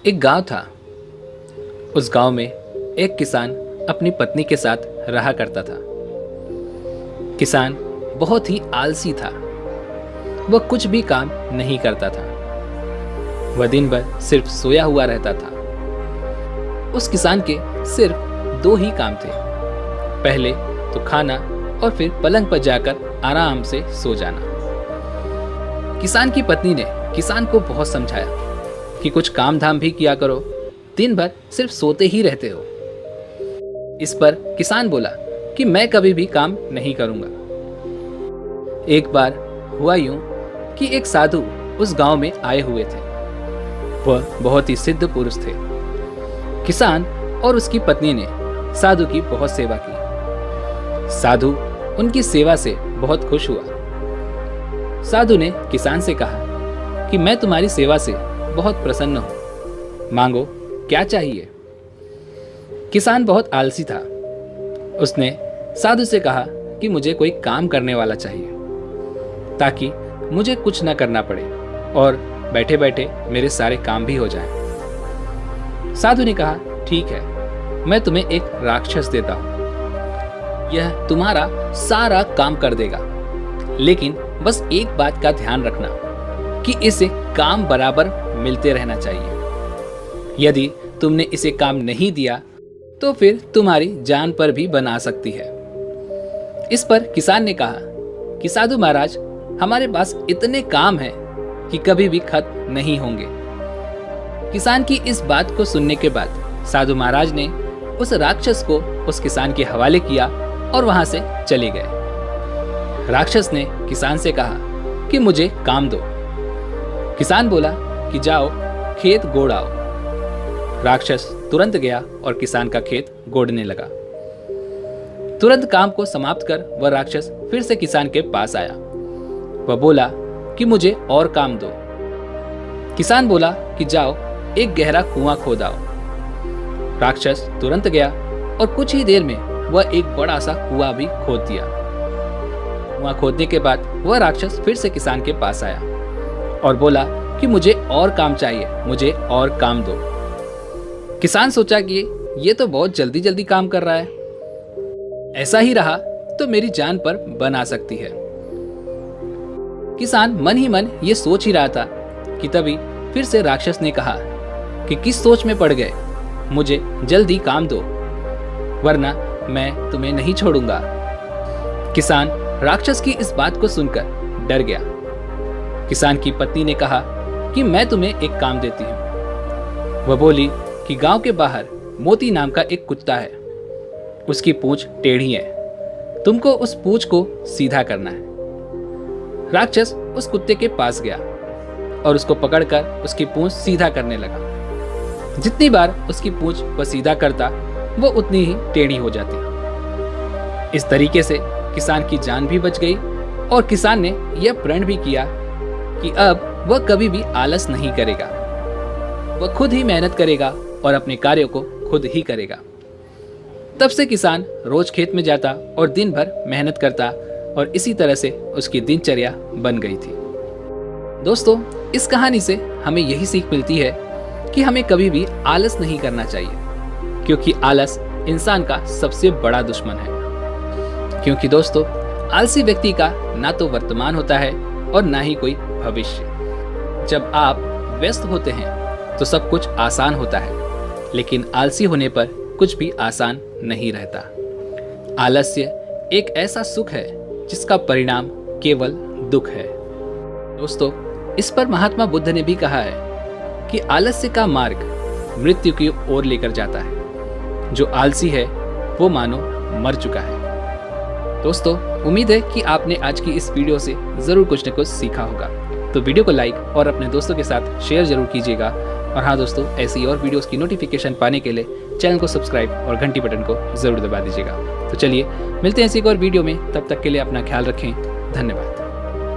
एक गांव था। उस गांव में एक किसान अपनी पत्नी के साथ रहा करता था। किसान बहुत ही आलसी था। वह कुछ भी काम नहीं करता था। वह दिन भर सिर्फ सोया हुआ रहता था। उस किसान के सिर्फ दो ही काम थे, पहले तो खाना और फिर पलंग पर जाकर आराम से सो जाना। किसान की पत्नी ने किसान को बहुत समझाया कि कुछ काम धाम भी किया करो, दिन भर सिर्फ सोते ही रहते हो। इस पर किसान बोला कि मैं कभी भी काम नहीं करूंगा। एक बार हुआ यूं कि एक साधु उस गांव में आए हुए थे। वह बहुत ही सिद्ध पुरुष थे। किसान और उसकी पत्नी ने साधु की बहुत सेवा की। साधु उनकी सेवा से बहुत खुश हुआ। साधु ने किसान से कहा कि मैं तुम्हारी सेवा से बहुत प्रसन्न हूं, मांगो क्या चाहिए। किसान बहुत आलसी था। उसने साधु से कहा कि मुझे कोई काम करने वाला चाहिए ताकि मुझे कुछ न करना पड़े और बैठे बैठे मेरे सारे काम भी हो जाएं। साधु ने कहा ठीक है, मैं तुम्हें एक राक्षस देता हूं। यह तुम्हारा सारा काम कर देगा, लेकिन बस एक बात का ध्यान रखना कि इसे काम बराबर मिलते रहना चाहिए। यदि तुमने इसे काम नहीं दिया तो फिर तुम्हारी जान पर भी बना सकती है। इस पर किसान ने कहा कि साधु महाराज, हमारे पास इतने काम हैं कि कभी भी खत्म नहीं होंगे। किसान की इस बात को सुनने के बाद साधु महाराज ने उस राक्षस को उस किसान के हवाले किया और वहां से चले गए। राक्षस ने किसान से कहा कि मुझे काम दो। किसान बोला कि जाओ खेत गोड़ आओ। राक्षस तुरंत गया और किसान का खेत गोड़ने लगा। तुरंत काम को समाप्त कर वह राक्षस फिर से किसान के पास आया। वह बोला कि मुझे और काम दो। किसान बोला कि जाओ एक गहरा कुआं खोदाओ। राक्षस तुरंत गया और कुछ ही देर में वह एक बड़ा सा कुआं भी खोद दिया। कुआं खोदने के बाद वह राक्षस फिर से किसान के पास आया और बोला कि मुझे और काम चाहिए, मुझे और काम दो। किसान सोचा कि ये तो बहुत जल्दी जल्दी काम कर रहा है, ऐसा ही रहा तो मेरी जान पर बन आ सकती है। किसान मन ही मन ये सोच ही रहा था कि तभी फिर से राक्षस ने कहा कि किस सोच में पड़ गए, मुझे जल्दी काम दो वरना मैं तुम्हें नहीं छोड़ूंगा। किसान राक्षस की इस बात को सुनकर डर गया। किसान की पत्नी ने कहा कि मैं तुम्हें एक काम देती हूँ। वह बोली कि गांव के बाहर मोती नाम का एक कुत्ता है। उसकी पूंछ टेढ़ी है, तुमको उस पूंछ को सीधा करना है। राक्षस उस कुत्ते के पास गया और उसको पकड़कर उसकी पूंछ सीधा करने लगा। जितनी बार उसकी पूंछ वह सीधा करता, वो उतनी ही टेढ़ी हो जाती। इस तरीके से किसान की जान भी बच गई और किसान ने यह प्रण भी किया कि अब वह कभी भी आलस नहीं करेगा। वह खुद ही मेहनत करेगा और अपने कार्यों को खुद ही करेगा। तब से किसान रोज खेत में जाता और दिन भर मेहनत करता और इसी तरह से उसकी दिनचर्या बन गई थी। दोस्तों, इस कहानी से हमें यही सीख मिलती है कि हमें कभी भी आलस नहीं करना चाहिए, क्योंकि आलस इंसान का सबसे बड़ा दुश्मन है। क्योंकि दोस्तों, आलसी व्यक्ति का ना तो वर्तमान होता है और ना ही कोई भविष्य। जब आप व्यस्त होते हैं तो सब कुछ आसान होता है, लेकिन आलसी होने पर कुछ भी आसान नहीं रहता। आलस्य एक ऐसा सुख है जिसका परिणाम केवल दुख है। दोस्तों, इस पर महात्मा बुद्ध ने भी कहा है कि आलस्य का मार्ग मृत्यु की ओर लेकर जाता है। जो आलसी है वो मानो मर चुका है। दोस्तों, उम्मीद है कि आपने आज की इस वीडियो से जरूर कुछ न कुछ सीखा होगा। तो वीडियो को लाइक और अपने दोस्तों के साथ शेयर जरूर कीजिएगा। और हाँ दोस्तों, ऐसी और वीडियोस की नोटिफिकेशन पाने के लिए चैनल को सब्सक्राइब और घंटी बटन को जरूर दबा दीजिएगा। तो चलिए मिलते हैं ऐसी एक और वीडियो में, तब तक के लिए अपना ख्याल रखें। धन्यवाद।